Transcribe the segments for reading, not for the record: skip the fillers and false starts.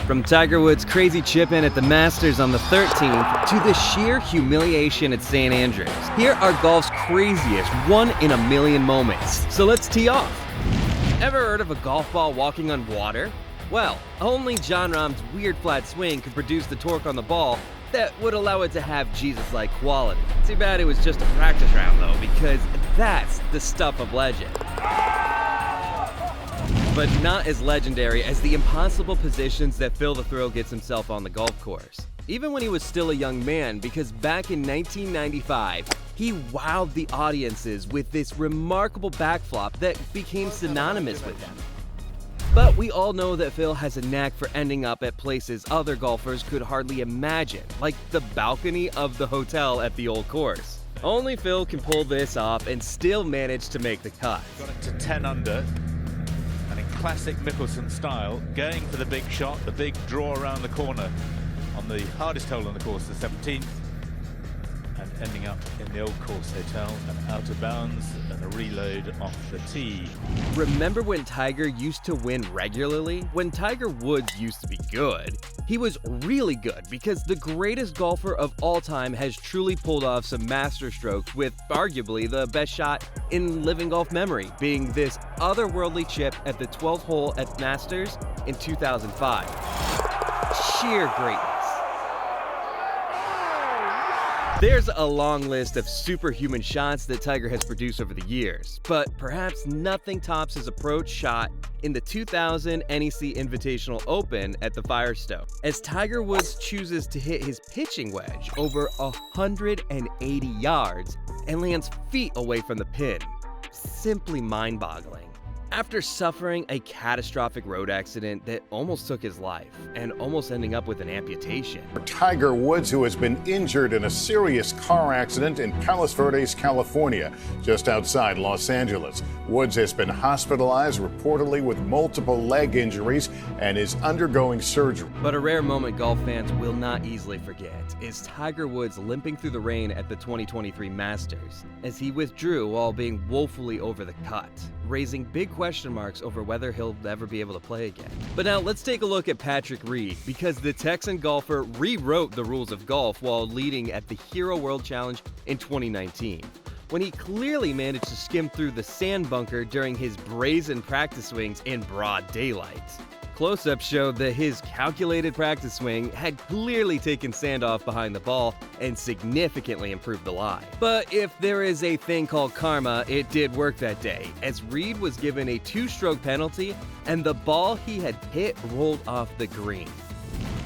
From Tiger Woods' crazy chip-in at the Masters on the 13th to the sheer humiliation at St. Andrews, here are golf's craziest one-in-a-million moments. So let's tee off. Ever heard of a golf ball walking on water? Well, only Jon Rahm's weird flat swing could produce the torque on the ball that would allow it to have Jesus-like quality. Too bad it was just a practice round though, because that's the stuff of legend. But not as legendary as the impossible positions that Phil the Thrill gets himself on the golf course. Even when he was still a young man, because back in 1995, he wowed the audiences with this remarkable backflop that became synonymous with him. But we all know that Phil has a knack for ending up at places other golfers could hardly imagine, like the balcony of the hotel at the old course. Only Phil can pull this off and still manage to make the cut. Got it to 10 under. Classic Mickelson style, going for the big shot, the big draw around the corner on the hardest hole on the course, the 17th, and ending up in the Old Course Hotel and out of bounds and a reload off the tee. Remember when Tiger used to win regularly? When Tiger Woods used to be good, he was really good because the greatest golfer of all time has truly pulled off some master strokes with arguably the best shot in living golf memory, being this otherworldly chip at the 12th hole at Masters in 2005. Sheer greatness. There's a long list of superhuman shots that Tiger has produced over the years, but perhaps nothing tops his approach shot in the 2000 NEC Invitational Open at the Firestone, as Tiger Woods chooses to hit his pitching wedge over 180 yards and lands feet away from the pin. Simply mind-boggling. After suffering a catastrophic road accident that almost took his life and almost ending up with an amputation. Tiger Woods, who has been injured in a serious car accident in Palos Verdes, California, just outside Los Angeles. Woods has been hospitalized, reportedly with multiple leg injuries, and is undergoing surgery. But a rare moment golf fans will not easily forget is Tiger Woods limping through the rain at the 2023 Masters, as he withdrew while being woefully over the cut, raising big question marks over whether he'll ever be able to play again. But now let's take a look at Patrick Reed, because the Texan golfer rewrote the rules of golf while leading at the Hero World Challenge in 2019, when he clearly managed to skim through the sand bunker during his brazen practice swings in broad daylight. Close-ups showed that his calculated practice swing had clearly taken sand off behind the ball and significantly improved the lie. But if there is a thing called karma, it did work that day, as Reed was given a 2-stroke penalty and the ball he had hit rolled off the green.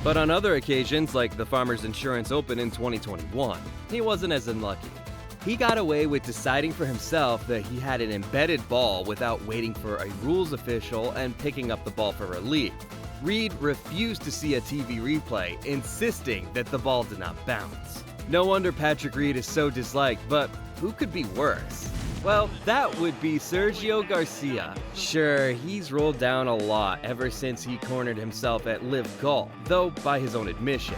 But on other occasions, like the Farmers Insurance Open in 2021, he wasn't as unlucky. He got away with deciding for himself that he had an embedded ball without waiting for a rules official and picking up the ball for relief. Reed refused to see a TV replay, insisting that the ball did not bounce. No wonder Patrick Reed is so disliked, but who could be worse? Well, that would be Sergio Garcia. Sure, he's rolled down a lot ever since he cornered himself at Live Golf, though by his own admission.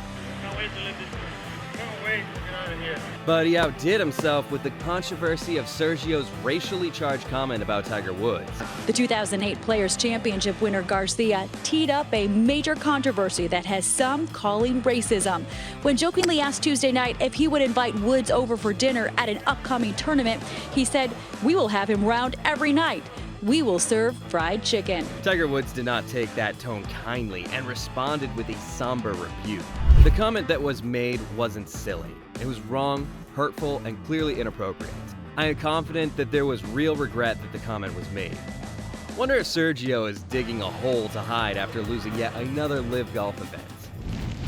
But he outdid himself with the controversy of Sergio's racially charged comment about Tiger Woods. The 2008 Players' Championship winner Garcia teed up a major controversy that has some calling racism. When jokingly asked Tuesday night if he would invite Woods over for dinner at an upcoming tournament, he said, "We will have him round every night. We will serve fried chicken." Tiger Woods did not take that tone kindly and responded with a somber rebuke. The comment that was made wasn't silly. It was wrong, hurtful, and clearly inappropriate. I am confident that there was real regret that the comment was made. Wonder if Sergio is digging a hole to hide after losing yet another Live Golf event.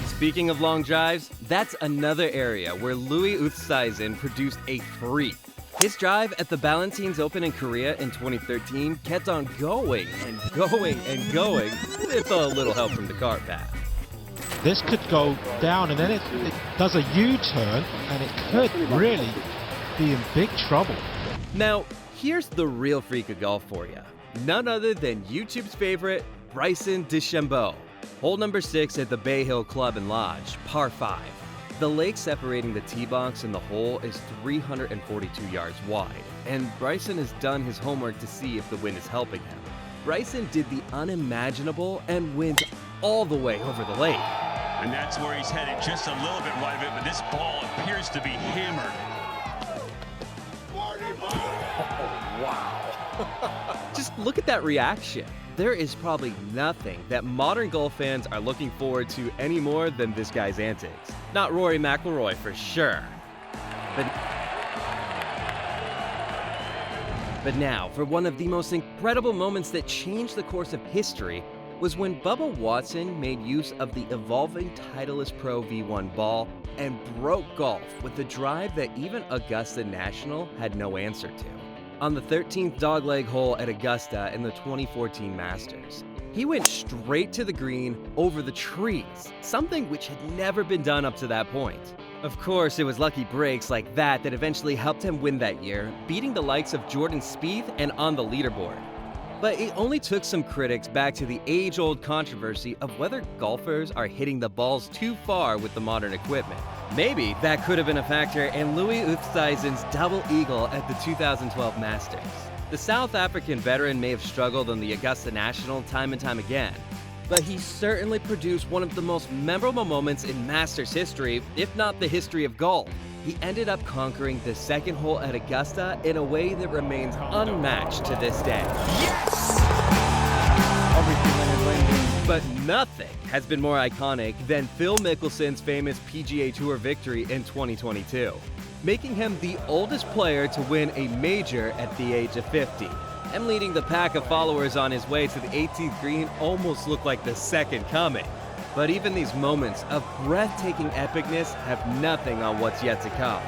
Speaking of long drives, that's another area where Louis Oosthuizen produced a freak. His drive at the Ballantines Open in Korea in 2013 kept on going and going and going with a little help from the cart path. This could go down, and then it does a U-turn, and it could really be in big trouble. Now, here's the real freak of golf for you. None other than YouTube's favorite, Bryson DeChambeau. Hole number 6 at the Bay Hill Club and Lodge, par 5. The lake separating the tee box and the hole is 342 yards wide, and Bryson has done his homework to see if the wind is helping him. Bryson did the unimaginable and wins all the way over the lake. And that's where he's headed, just a little bit right of it, but this ball appears to be hammered. Just look at that reaction. There is probably nothing that modern golf fans are looking forward to any more than this guy's antics. Not Rory McIlroy for sure. But now, for one of the most incredible moments that changed the course of history, was when Bubba Watson made use of the evolving Titleist Pro V1 ball and broke golf with a drive that even Augusta National had no answer to. On the 13th dogleg hole at Augusta in the 2014 Masters, he went straight to the green over the trees, something which had never been done up to that point. Of course, it was lucky breaks like that that eventually helped him win that year, beating the likes of Jordan Spieth and on the leaderboard. But it only took some critics back to the age-old controversy of whether golfers are hitting the balls too far with the modern equipment. Maybe that could have been a factor in Louis Oosthuizen's double eagle at the 2012 Masters. The South African veteran may have struggled on the Augusta National time and time again, but he certainly produced one of the most memorable moments in Masters history, if not the history of golf. He ended up conquering the second hole at Augusta in a way that remains unmatched to this day. Yes! But nothing has been more iconic than Phil Mickelson's famous PGA Tour victory in 2022, making him the oldest player to win a major at the age of 50. And leading the pack of followers on his way to the 18th green almost looked like the second coming. But even these moments of breathtaking epicness have nothing on what's yet to come.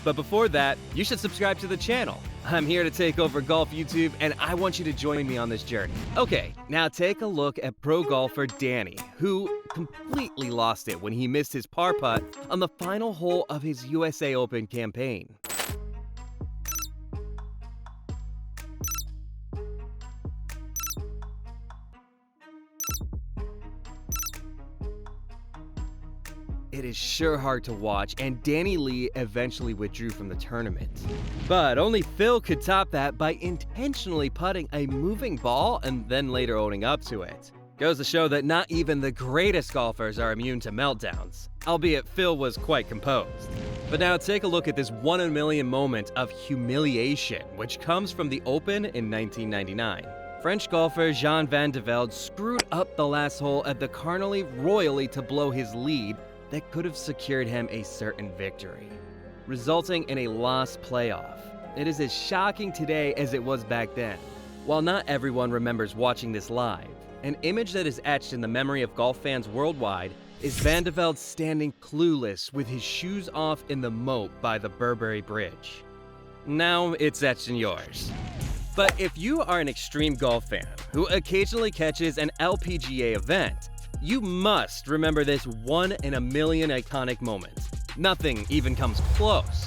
But before that, you should subscribe to the channel. I'm here to take over golf YouTube, and I want you to join me on this journey. Okay, now take a look at pro golfer Danny, who completely lost it when he missed his par putt on the final hole of his USA Open campaign. It is sure hard to watch, and Danny Lee eventually withdrew from the tournament. But only Phil could top that by intentionally putting a moving ball and then later owning up to it. Goes to show that not even the greatest golfers are immune to meltdowns, albeit Phil was quite composed. But now take a look at this 1 in a million moment of humiliation, which comes from the Open in 1999. French golfer Jean van de Velde screwed up the last hole at the Carnally royally to blow his lead that could have secured him a certain victory, resulting in a lost playoff. It is as shocking today as it was back then. While not everyone remembers watching this live, an image that is etched in the memory of golf fans worldwide is Van de Velde standing clueless with his shoes off in the moat by the Burberry Bridge. Now it's etched in yours. But if you are an extreme golf fan who occasionally catches an LPGA event, you must remember this 1 in a million iconic moment. Nothing even comes close.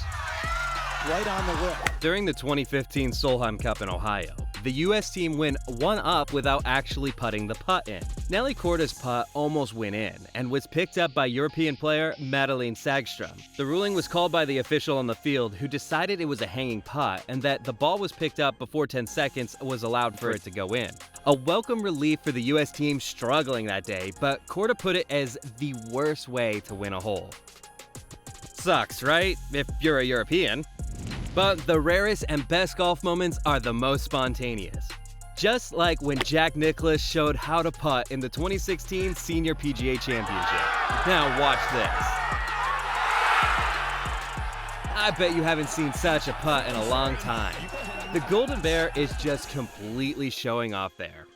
Right on the lip. During the 2015 Solheim Cup in Ohio, the U.S. team went one up without actually putting the putt in. Nelly Korda's putt almost went in and was picked up by European player Madeleine Sagström. The ruling was called by the official on the field, who decided it was a hanging putt and that the ball was picked up before 10 seconds was allowed for it to go in. A welcome relief for the U.S. team struggling that day, but Korda put it as the worst way to win a hole. Sucks, right? If you're a European. But the rarest and best golf moments are the most spontaneous. Just like when Jack Nicklaus showed how to putt in the 2016 Senior PGA Championship. Now watch this. I bet you haven't seen such a putt in a long time. The Golden Bear is just completely showing off there.